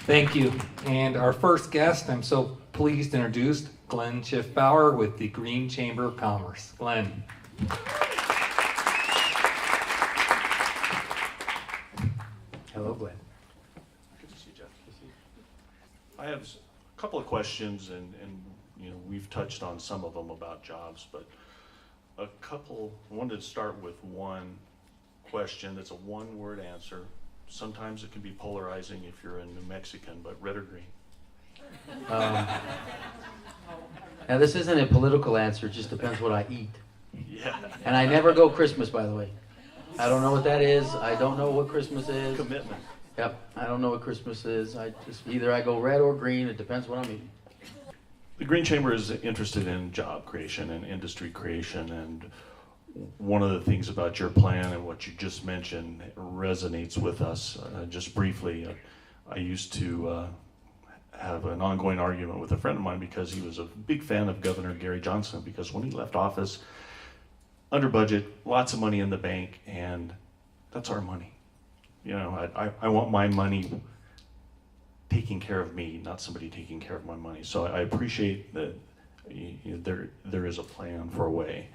Thank you. And our first guest, I'm so pleased to introduce Glenn Schiffbauer with the Green Chamber of Commerce. Glenn. Hello, Glenn. Good to see you, Jeff. I have a couple of questions, and we've touched on some of them about jobs, but I wanted to start with one question that's a one-word answer. Sometimes it can be polarizing if you're a New Mexican, but red or green? Now, this isn't a political answer, it just depends what I eat. Yeah. And I never go Christmas, by the way. I don't know what that is. I don't know what Christmas is. Commitment. Yep, I don't know what Christmas is. Either I go red or green. It depends what I'm eating. The Green Chamber is interested in job creation and industry creation, and one of the things about your plan and what you just mentioned resonates with us. Just briefly, I used to have an ongoing argument with a friend of mine because he was a big fan of Governor Gary Johnson, because when he left office, under budget, lots of money in the bank, and that's our money. I want my money taking care of me, not somebody taking care of my money. So I appreciate that there is a plan for a way.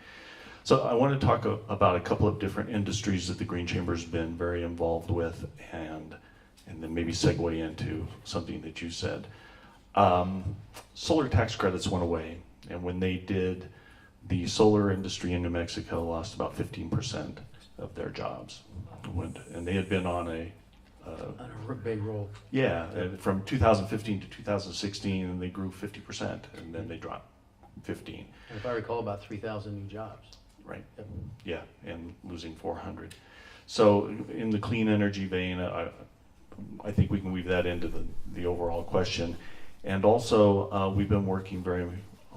So I want to talk about a couple of different industries that the Green Chamber's been very involved with, and then maybe segue into something that you said. Solar tax credits went away, and when they did, the solar industry in New Mexico lost about 15% of their jobs. And they had been on a big roll. Yeah, from 2015 to 2016, and they grew 50%, and then they dropped 15. And if I recall, about 3,000 new jobs. Right. Yep. Yeah, and losing 400. So in the clean energy vein, I think we can weave that into the overall question. And also, we've been working very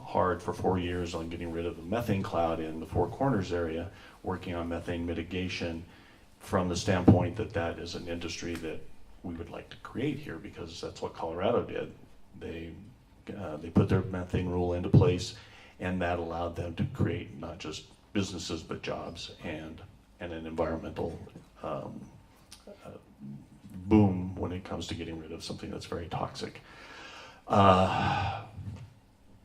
hard for 4 years on getting rid of the methane cloud in the Four Corners area, working on methane mitigation from the standpoint that is an industry that we would like to create here, because that's what Colorado did. They put their methane rule into place, and that allowed them to create not just businesses but jobs and an environmental boom when it comes to getting rid of something that's very toxic.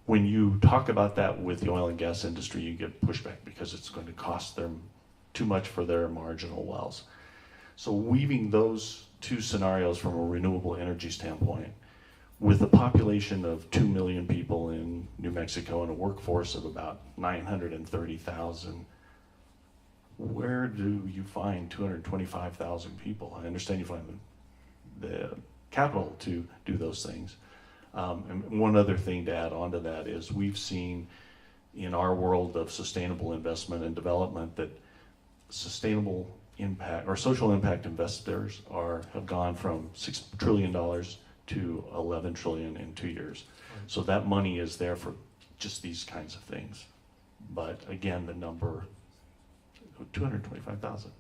When you talk about that with the oil and gas industry, you get pushback because it's going to cost them too much for their marginal wells. So weaving those two scenarios from a renewable energy standpoint, with a population of 2 million people in New Mexico and a workforce of about 930,000, where do you find 225,000 people? I understand you find the capital to do those things. And one other thing to add on to that is we've seen in our world of sustainable investment and development that sustainable impact or social impact investors have gone from $6 trillion to 11 trillion in 2 years. So that money is there for just these kinds of things. But again, the number, 225,000,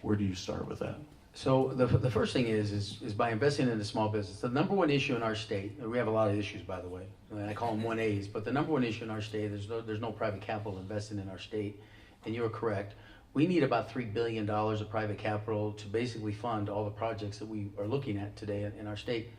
where do you start with that? So the first thing is by investing in a small business. The number one issue in our state, and we have a lot of issues, by the way, and I call them 1As, but the number one issue in our state, there's no private capital invested in our state, and you're correct. We need about $3 billion of private capital to basically fund all the projects that we are looking at today in our state.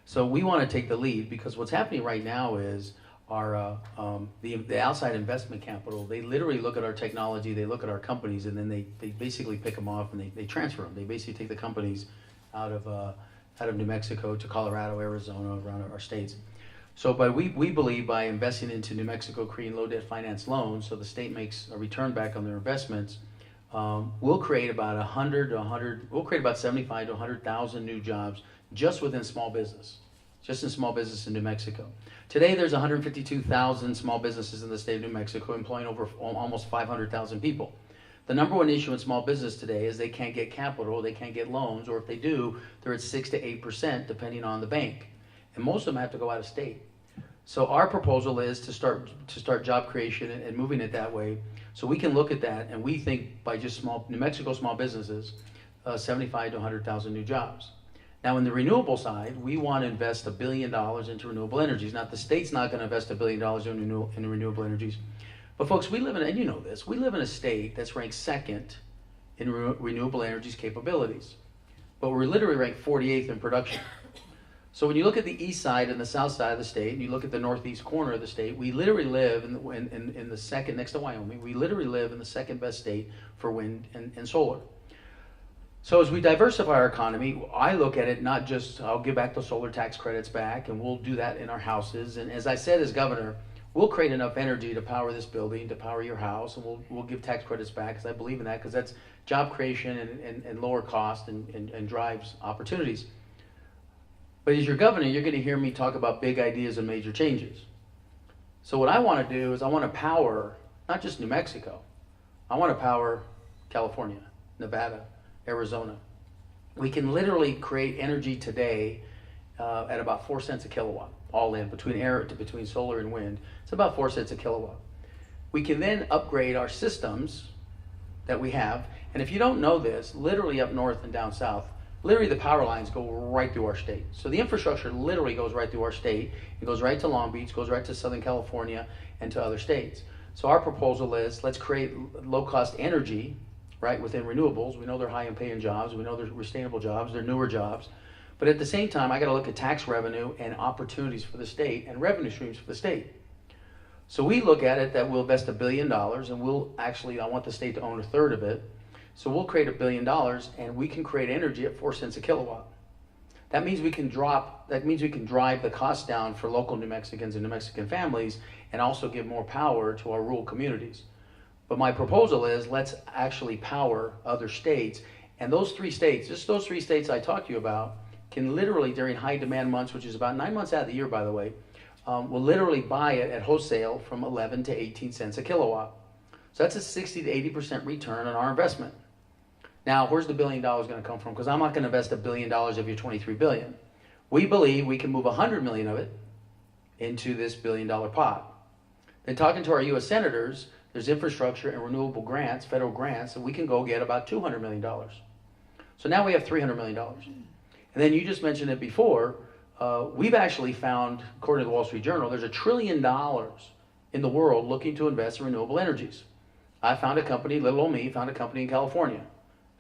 So we want to take the lead, because what's happening right now is the outside investment capital, they literally look at our technology, they look at our companies, and then they basically pick them off and they transfer them. They basically take the companies out of New Mexico to Colorado, Arizona, around our states. So we believe by investing into New Mexico, creating low debt finance loans, so the state makes a return back on their investments, we'll create about 75 to 100,000 new jobs just within small business, just in small business in New Mexico. Today, there's 152,000 small businesses in the state of New Mexico, employing over almost 500,000 people. The number one issue in small business today is they can't get capital, they can't get loans, or if they do, they're at 6 to 8% depending on the bank. And most of them have to go out of state. So our proposal is to start job creation and moving it that way. So we can look at that, and we think by just New Mexico small businesses, 75 to 100,000 new jobs. Now, in the renewable side, we want to invest $1 billion into renewable energies. Now, the state's not going to invest $1 billion in renewable energies. But folks, we live in, and you know this, we live in a state that's ranked second in renewable energies capabilities. But we're literally ranked 48th in production. So when you look at the east side and the south side of the state, and you look at the northeast corner of the state, we literally live in the second, next to Wyoming, we literally live in the second best state for wind and solar. So as we diversify our economy, I look at it not just, I'll give back the solar tax credits back, and we'll do that in our houses. And as I said as governor, we'll create enough energy to power this building, to power your house, and we'll give tax credits back, because I believe in that, because that's job creation and lower cost and drives opportunities. But as your governor, you're going to hear me talk about big ideas and major changes. So what I want to do is I want to power not just New Mexico, I want to power California, Nevada, Arizona. We can literally create energy today at about 4 cents a kilowatt, all in, between solar and wind. It's about 4 cents a kilowatt. We can then upgrade our systems that we have. And if you don't know this, literally up north and down south, literally the power lines go right through our state. So the infrastructure literally goes right through our state. It goes right to Long Beach, goes right to Southern California and to other states. So our proposal is, let's create low-cost energy, right, within renewables. We know they're high in paying jobs. We know they're sustainable jobs. They're newer jobs. But at the same time, I got to look at tax revenue and opportunities for the state and revenue streams for the state. So we look at it that we'll invest $1 billion, and we'll actually, I want the state to own a third of it. So we'll create $1 billion, and we can create energy at 4 cents a kilowatt. That means we can drive the cost down for local New Mexicans and New Mexican families, and also give more power to our rural communities. But my proposal is, let's actually power other states. And those 3 states, just those 3 states I talked to you about, can literally, during high demand months, which is about 9 months out of the year, by the way, will literally buy it at wholesale from 11 to 18 cents a kilowatt. So that's a 60 to 80% return on our investment. Now, where's the $1 billion going to come from? Because I'm not going to invest $1 billion of your $23 billion. We believe we can move $100 million of it into this $1 billion pot. Then talking to our U.S. senators, there's infrastructure and renewable grants, federal grants, and we can go get about $200 million. So now we have $300 million. And then you just mentioned it before, we've actually found, according to the Wall Street Journal, there's $1 trillion in the world looking to invest in renewable energies. I found a company, little old me, found a company in California,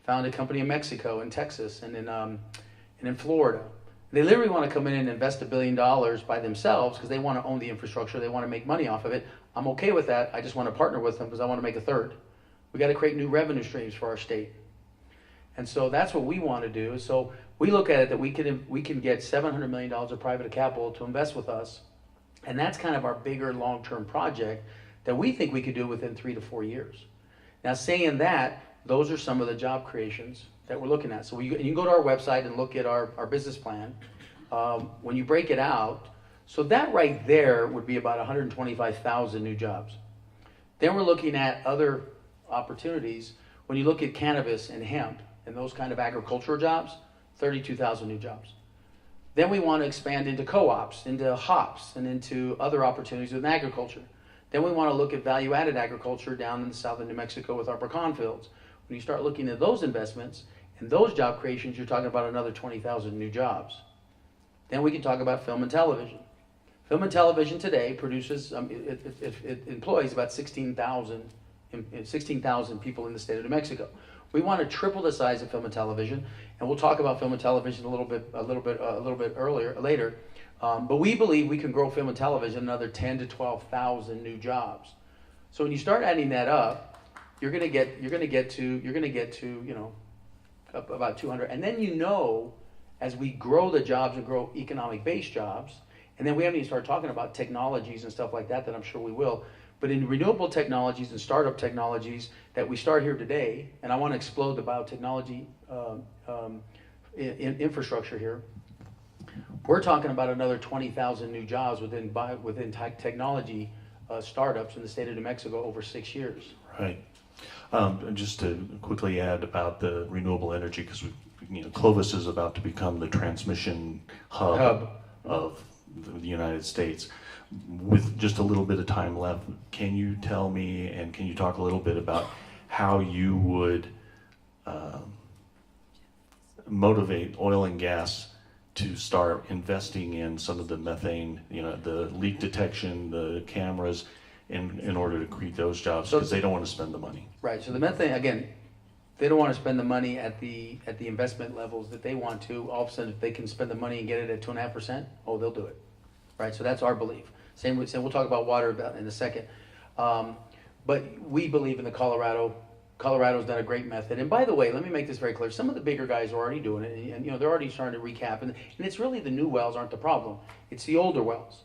found a company in Mexico, in Texas, and in Florida. They literally want to come in and invest $1 billion by themselves because they want to own the infrastructure. They want to make money off of it. I'm okay with that. I just want to partner with them because I want to make a third. We got to create new revenue streams for our state. And so that's what we want to do. So we look at it that we can get $700 million of private capital to invest with us. And that's kind of our bigger long-term project that we think we could do within 3 to 4 years. Now, saying that, those are some of the job creations that we're looking at. So you can go to our website and look at our business plan. When you break it out, so that right there would be about 125,000 new jobs. Then we're looking at other opportunities. When you look at cannabis and hemp and those kind of agricultural jobs, 32,000 new jobs. Then we want to expand into co-ops, into hops, and into other opportunities with agriculture. Then we want to look at value-added agriculture down in the south of New Mexico with our pecan fields. When you start looking at those investments and those job creations, you're talking about another 20,000 new jobs. Then we can talk about film and television. Film and television today produces, it employs about 16,000 people in the state of New Mexico. We want to triple the size of film and television, and we'll talk about film and television a little bit later. But we believe we can grow film and television another 10 to 12,000 new jobs. So when you start adding that up, you're going to get to about 200. And then as we grow the jobs and grow economic based jobs, and then we haven't even started talking about technologies and stuff like that I'm sure we will. But in renewable technologies and startup technologies that we start here today, and I want to explode the biotechnology infrastructure here, we're talking about another 20,000 new jobs within technology startups in the state of New Mexico over 6 years. Right. Just to quickly add about the renewable energy, because Clovis is about to become the transmission hub of the United States. With just a little bit of time left, can you tell me and can you talk a little bit about how you would motivate oil and gas to start investing in some of the methane, the leak detection, the cameras, in order to create those jobs, because they don't want to spend the money. Right. So the methane, again, they don't want to spend the money at the investment levels that they want to. All of a sudden, if they can spend the money and get it at 2.5%, oh, they'll do it, right? So that's our belief. Same with, we'll talk about water in a second. But we believe in the Colorado's done a great method. And by the way, let me make this very clear. Some of the bigger guys are already doing it, and you know, they're already starting to recap. And it's really the new wells aren't the problem. It's the older wells.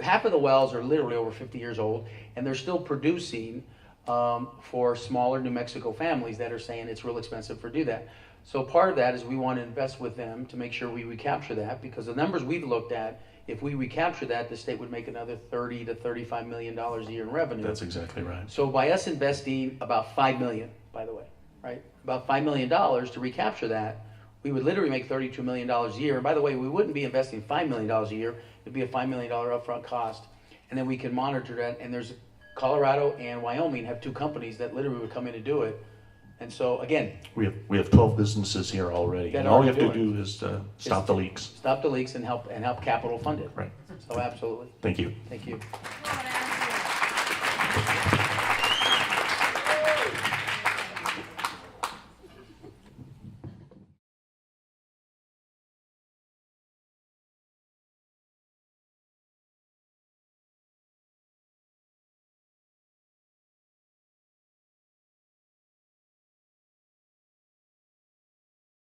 Half of the wells are literally over 50 years old, and they're still producing for smaller New Mexico families that are saying it's real expensive to do that. So part of that is we want to invest with them to make sure we recapture that, because the numbers we've looked at, if we recapture that, the state would make another $30 to $35 million a year in revenue. That's exactly right. So by us investing about $5 million, by the way, right? About $5 million to recapture that, we would literally make $32 million a year. And by the way, we wouldn't be investing $5 million a year. It'd be a $5 million upfront cost. And then we can monitor that. And there's Colorado and Wyoming have two companies that literally would come in and do it. And so again, We have 12 businesses here already, That and all we already have to do do is stop the leaks. stop the leaks and help capital fund it. Right. So absolutely. Thank you. Thank you. Well,